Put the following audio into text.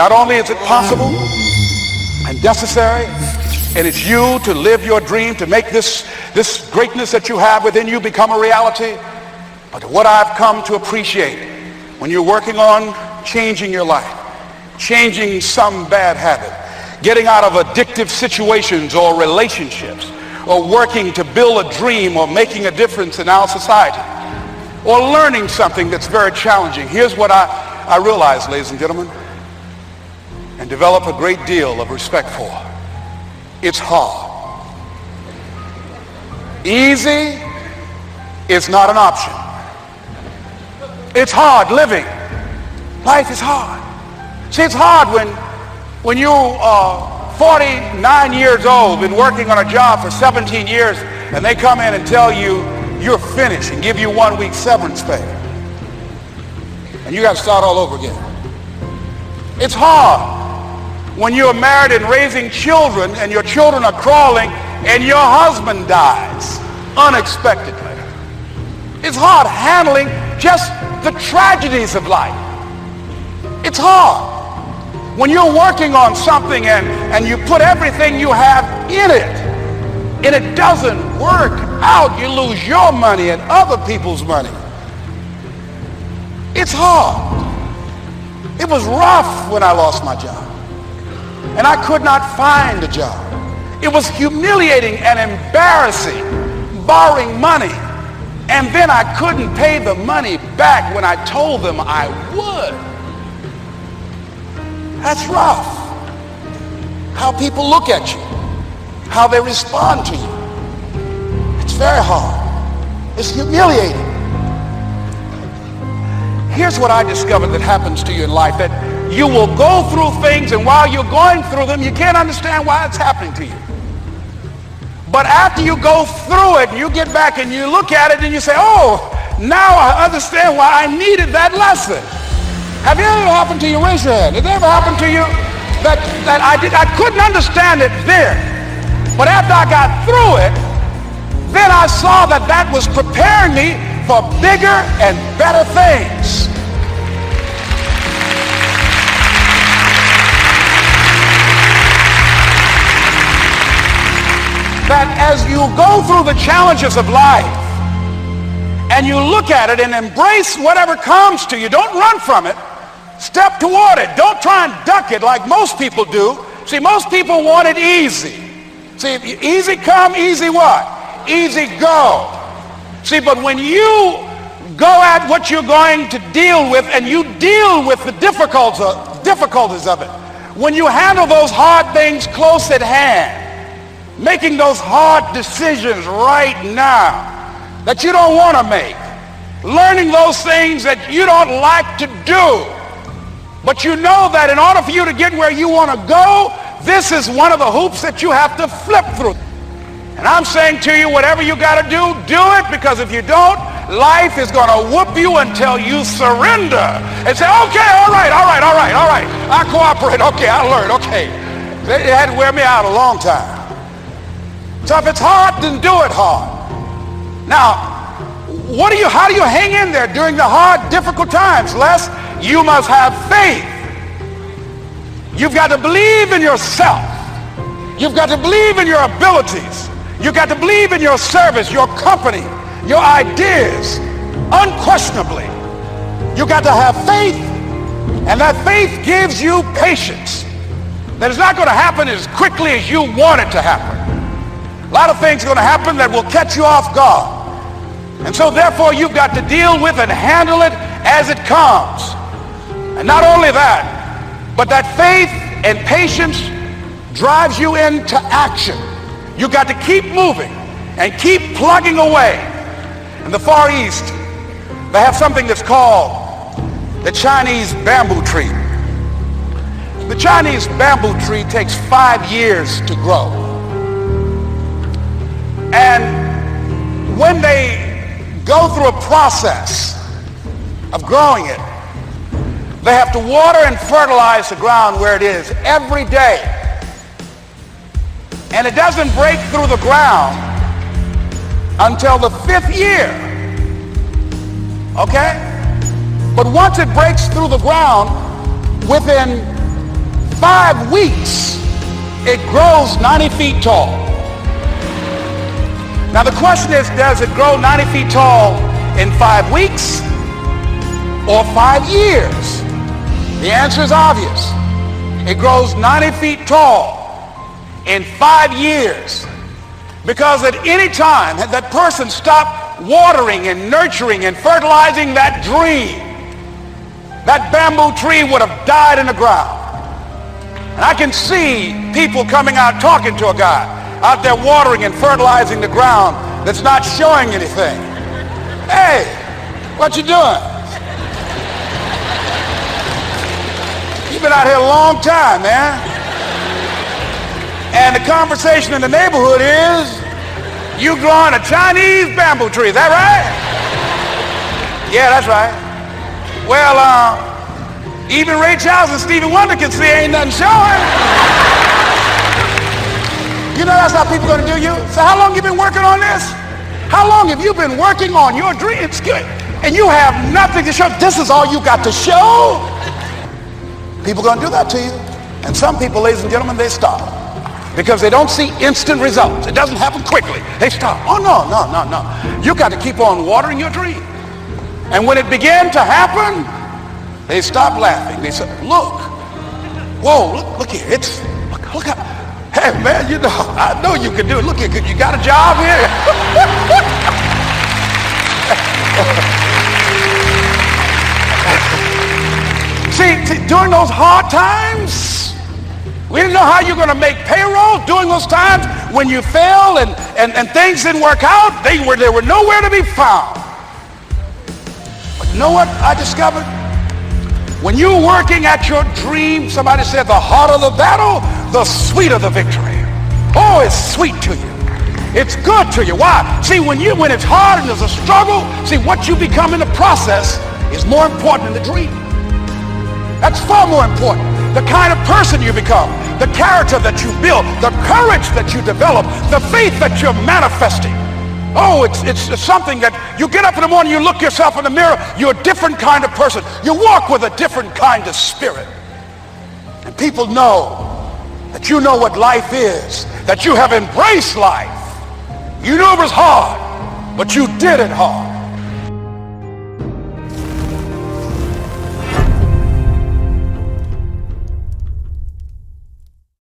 Not only is it possible and necessary, and it's you to live your dream, to make this greatness that you have within you become a reality, but what I've come to appreciate when you're working on changing your life, changing some bad habit, getting out of addictive situations or relationships, or working to build a dream or making a difference in our society, or learning something that's very challenging. Here's what I realize, ladies and gentlemen, and develop a great deal of respect for. It's hard. Easy is not an option. It's hard living. Life is hard. See, it's hard when you are 49 years old, been working on a job for 17 years, and they come in and tell you you're finished and give you 1 week severance pay. And you got to start all over again. It's hard when you're married and raising children and your children are crawling and your husband dies unexpectedly. It's hard handling just the tragedies of life. It's hard when you're working on something and you put everything you have in it and it doesn't work out. You lose your money and other people's money. It's hard. It was rough when I lost my job and I could not find a job. It was humiliating and embarrassing, borrowing money, and then I couldn't pay the money back when I told them I would. That's rough. How people look at you, how they respond to you. It's very hard. It's humiliating. Here's what I discovered that happens to you in life, that you will go through things, and while you're going through them, you can't understand why it's happening to you. But after you go through it, you get back and you look at it and you say, oh, now I understand why I needed that lesson. Have it ever happened to you? Raise your hand. Has it ever happened to you that I couldn't understand it then, but after I got through it, then I saw that that was preparing me for bigger and better things. That as you go through the challenges of life and you look at it and embrace whatever comes to you, don't run from it. Step toward it. Don't try and duck it like most people do. See, most people want it easy. See, easy come, easy what? Easy go. See, but when you go at what you're going to deal with and you deal with the difficulties of it, when you handle those hard things close at hand, making those hard decisions right now that you don't want to make, learning those things that you don't like to do, but you know that in order for you to get where you want to go, this is one of the hoops that you have to flip through. And I'm saying to you, whatever you got to do, do it, because if you don't, life is going to whoop you until you surrender and say, okay, all right, I cooperate, okay, I learned, okay. It had to wear me out a long time. So if it's hard, then do it hard. Now, how do you hang in there during the hard, difficult times? Les, you must have faith. You've got to believe in yourself. You've got to believe in your abilities. You've got to believe in your service, your company, your ideas, unquestionably. You've got to have faith, and that faith gives you patience. That it's not going to happen as quickly as you want it to happen. A lot of things are going to happen that will catch you off guard. And so therefore you've got to deal with and handle it as it comes. And not only that, but that faith and patience drives you into action. You've got to keep moving and keep plugging away. In the Far East, they have something that's called the Chinese bamboo tree. The Chinese bamboo tree takes 5 years to grow. And when they go through a process of growing it, they have to water and fertilize the ground where it is every day. And it doesn't break through the ground until the 5th year. Okay? But once it breaks through the ground, within 5 weeks, it grows 90 feet tall. Now the question is, does it grow 90 feet tall in 5 weeks or 5 years? The answer is obvious. It grows 90 feet tall in 5 years. Because at any time, had that person stopped watering and nurturing and fertilizing that dream, that bamboo tree would have died in the ground. And I can see people coming out talking to a guy out there watering and fertilizing the ground that's not showing anything. Hey, what you doing? You've been out here a long time, man. And the conversation in the neighborhood is, you growing a Chinese bamboo tree, is that right? Yeah, that's right. Well, even Ray Charles and Stevie Wonder can see ain't nothing showing. You know that's how people are gonna do you? So how long you been working on this? How long have you been working on your dream? And you have nothing to show. This is all you got to show? People are gonna do that to you. And some people, ladies and gentlemen, they stop. Because they don't see instant results. It doesn't happen quickly. They stop. Oh, no. You got to keep on watering your dream. And when it began to happen, they stopped laughing. They said, look. Whoa, look here. Look how, hey, man, you know, I know you can do it. Look here, you got a job here? See, during those hard times, we didn't know how you're going to make payroll. During those times when you failed and things didn't work out, they were nowhere to be found. But you know what I discovered? When you're working at your dream, somebody said the harder the battle, the sweeter the victory. Oh, it's sweet to you. It's good to you. Why? See, when it's hard and there's a struggle, see, what you become in the process is more important than the dream. That's far more important. The kind of person you become, the character that you build, the courage that you develop, the faith that you're manifesting. Oh, it's something that you get up in the morning, you look yourself in the mirror, you're a different kind of person. You walk with a different kind of spirit. And people know that you know what life is, that you have embraced life. You knew it was hard, but you did it hard.